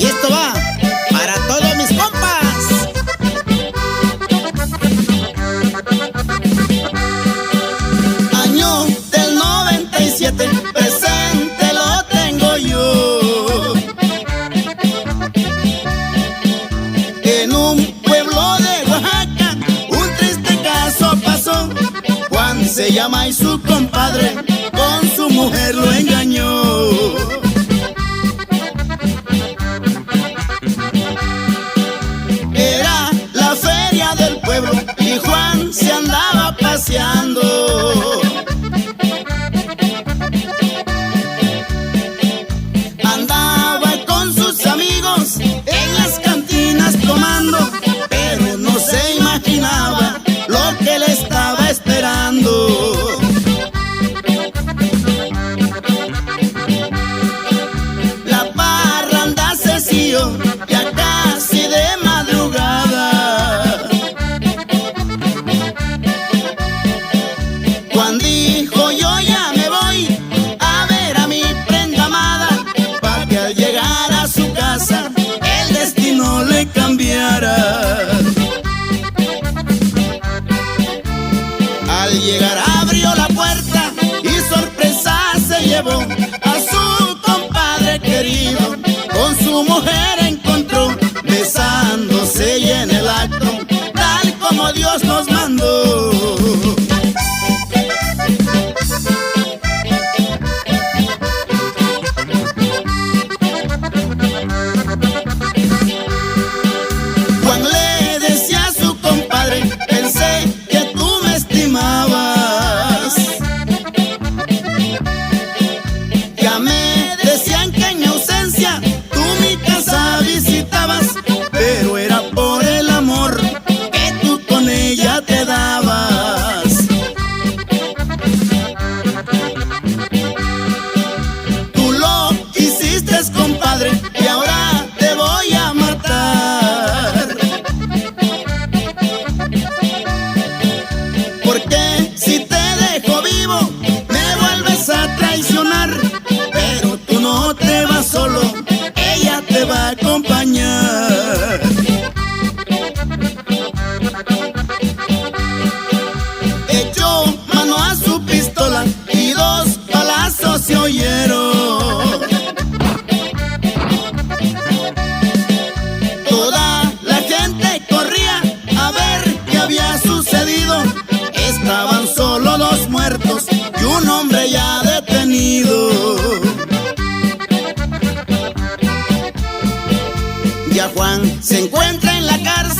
Y esto va para todos mis compas. Año del 97, presente lo tengo yo. En un pueblo de Oaxaca, un triste caso pasó. Juan se llama y su compadre con su mujer lo engañó. Era la feria del pueblo y Juan se andaba paseando. Andaba con sus amigos en las cantinas tomando, pero no se imaginaba lo que le estaba esperando. La parranda se siguió ya casi de madrugada. Juan dijo: yo ya me voy a ver a mi prenda amada, para que al llegar a su casa el destino le cambiara. Al llegar abrió la puerta y sorpresa se llevó a su compadre querido. Con su mujer encontró besándose y en el acto tal como Dios nos mandó. Juan le decía a su compadre: pensé que tú me estimabas. Ya me decían que en mi ausencia tú mi casa visitabas, pero era por el amor que tú con ella te dabas. Tú lo hiciste, compadre, y ahora te voy a matar. Porque si te dejo vivo me vuelves a traicionar, pero tú no te vas solo, ella te va a acompañar. Echó mano a su pistola y dos balazos se oyeron. Toda la gente corría a ver qué había sucedido. Estaban solo dos muertos y un hombre ya detenido. Ya Juan se encuentra en la cárcel